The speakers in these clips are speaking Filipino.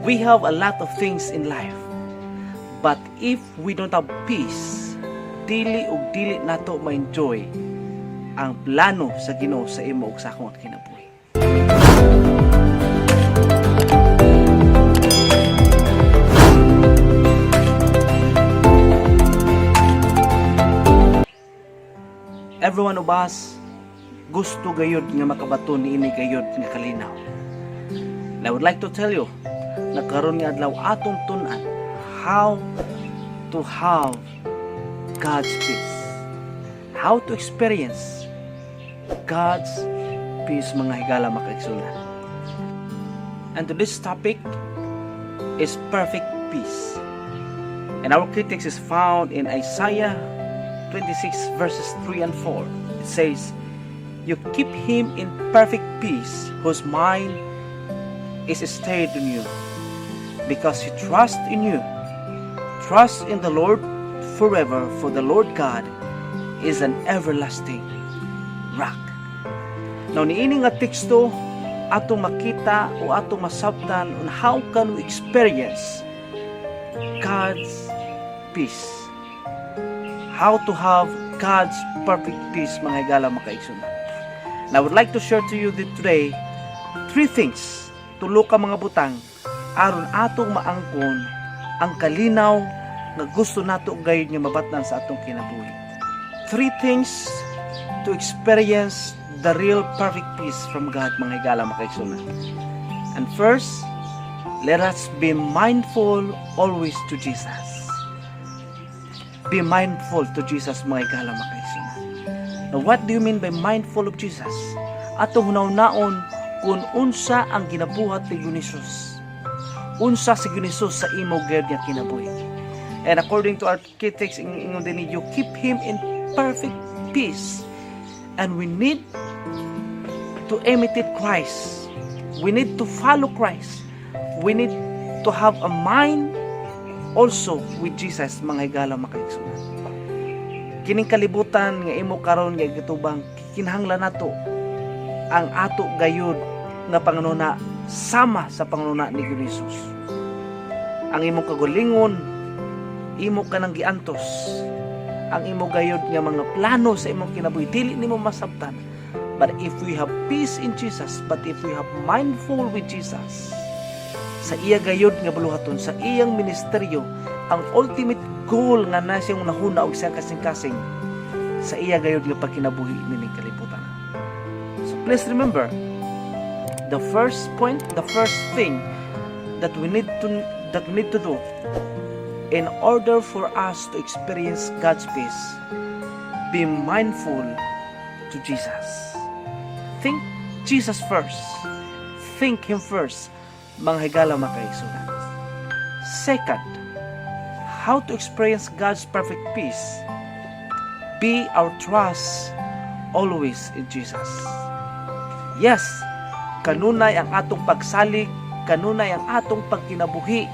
We have a lot of things in life. But if we don't have peace, dili ug dili nato ma-enjoy ang plano sa Ginoo sa imo ug sa akong kinabuhi. Everyone of us gusto gayud nga makabaton niini gayud nga kalinaw. And I would like to tell you, nagkaroon nga adlaw atong tun-an how to have God's peace. How to experience God's peace, mga higala makaigsunan. And today's topic is perfect peace. And our key text is found in Isaiah 26 verses 3 and 4. It says, "You keep him in perfect peace, whose mind is stayed on you, because he trusts in you. Trust in the Lord forever, for the Lord God is an everlasting rock." Now, niini nga teksto atong makita o atong masabtan on how can we experience God's peace. How to have God's perfect peace, mga higala makaigsunan. And I would like to share to you today 3 things, tulo ka mga butang aron atong maangkon ang kalinaw nga gusto nato gayud nga mabatnan sa atong kinabuhi. 3 things to experience the real perfect peace from God, mga higala makaigsunan. And first, let us be mindful always to Jesus. Be mindful to Jesus, mga higala makaigsunan. Now, what do you mean by mindful of Jesus? Atong hunaw-naon kung unsa ang ginabuhat ni Jesus. Unsa si Jesus sa imo gayud nga kinabuhi. And according to our key text, ingon din, you keep him in perfect peace. And we need to imitate Christ. We need to follow Christ. We need to have a mind also with Jesus, mga higala makaigsunan. Kining kalibutan nga imo karon nga gitubang, kinahanglan nato ang ato gayud nga pangununa sama sa pangununa ni Jesus. Ang imong kagulingon, imo ka nang giantos. Ang imo gayud nga mga plano sa imong kinabuhi dili nimo masabtan. But if we have peace in Jesus, but if we have mindful with Jesus, sa iya gayud nga buluhaton, sa iyang ministeryo, ang ultimate goal nga na siyang nahuna og sa kasing-kasing, sa iya gayud nga pagkinabuhi nining kalibutan. So please remember, the first point, the first thing that we need to do in order for us to experience God's peace, be mindful to Jesus. Think Jesus first. Think Him first, mga higala makaigsunan. Second, how to experience God's perfect peace, be our trust always in Jesus. Yes, kanunay ang atong pagsalig, kanunay ang atong pagkinabuhi.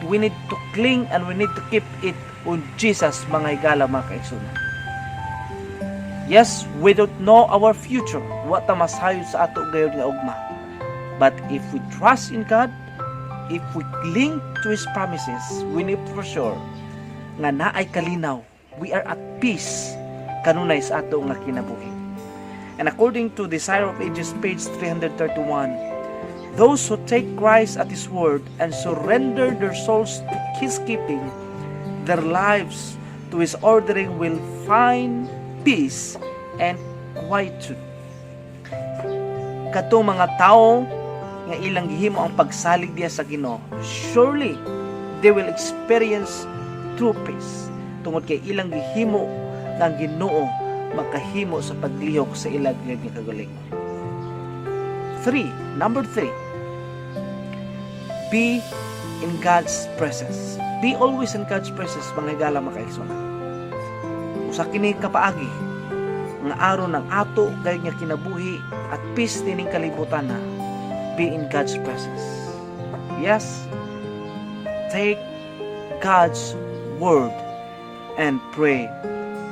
We need to cling and we need to keep it on Jesus, mga higala makaigsunan. Yes, we don't know our future, what ang masayod sa ato gayud nga ugma. But if we trust in God, if we cling to His promises, we know for sure nga naay kalinaw, we are at peace kanunay sa ato nga kinabuhi. And according to Desire of Ages, page 331, those who take Christ at His word and surrender their souls to His keeping, their lives to His ordering, will find peace and quietude. Katong mga tao nga ilang gihimo ang pagsalig diya sa Ginoo, surely they will experience true peace. Tungod kay ilang gihimo nga Ginoo makahimo sa paglihok sa ilang nga kagalingon. Number 3, be in God's presence. Be always in God's presence, mga higala makaigsunan. Usa kini kapaagi nga aron ng ato gayud nga kinabuhi at peace nining kalibutan na, be in God's presence. Yes, take God's word and pray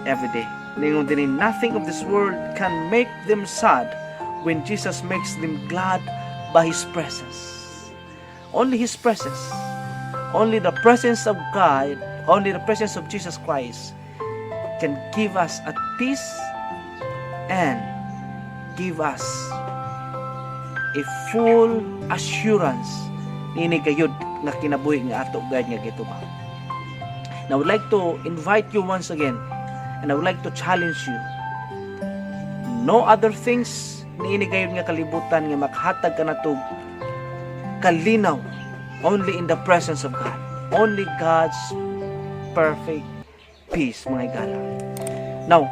every day. Ningon din, nothing of this world can make them sad when Jesus makes them glad by His presence. Only His presence, only the presence of God, only the presence of Jesus Christ can give us a peace and give us a full assurance ini gayud nga kinabuhi nga ato God nga gituba. Now I would like to invite you once again, and I would like to challenge you. No other things ni ini gayud nga kalibutan nga makahatag ka natog kalinaw, only in the presence of God. Only God's perfect peace, mga igala. Now,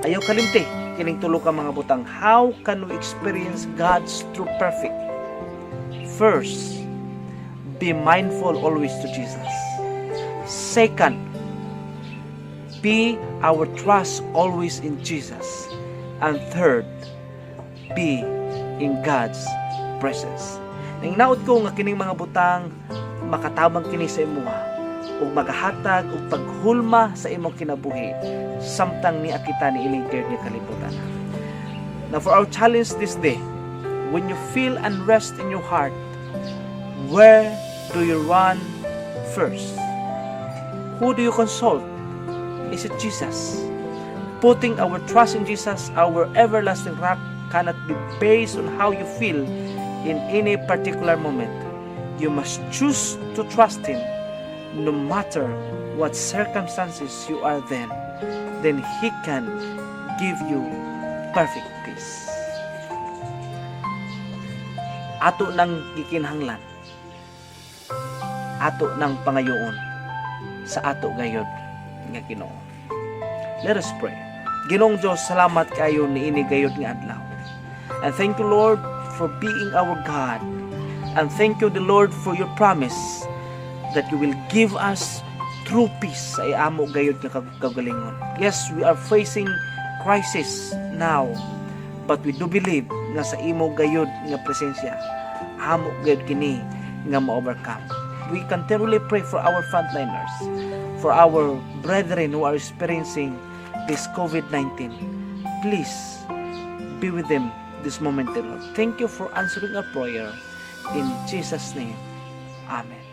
ayaw kalimti kining tulo ka mga butang. How can we experience God's true perfect? First, be mindful always to Jesus. Second, be our trust always in Jesus. And third, be in God's presence. Nang naud ko nga kining mga butang makatabang kini sa imuha ug magahatag og paghulma sa imong kinabuhi samtang ni akita ni ining kayo nga kalibutan. Now for our challenge this day, when you feel unrest in your heart, where do you run first? Who do you consult? Is it Jesus? Putting our trust in Jesus, our everlasting rock, cannot be based on how you feel in any particular moment. You must choose to trust Him no matter what circumstances you are then. Then He can give you perfect peace. Ato nang gikinahanglan, ato nang pangayoon sa ato gayod nga Ginoo. Let us pray. Ginoong Diyos, salamat kayo ni ini gayod nga adlaw. And thank you, Lord, for being our God. And thank you, the Lord, for your promise that you will give us true peace sa iamo gayod nga kagalingon. Yes, we are facing crisis now, but we do believe nga sa imo gayod nga presensya, amo gayod kini nga ma-overcome. We continually pray for our frontliners, for our brethren who are experiencing this COVID-19. Please be with them this moment, Lord. Thank you for answering our prayer. In Jesus' name, Amen.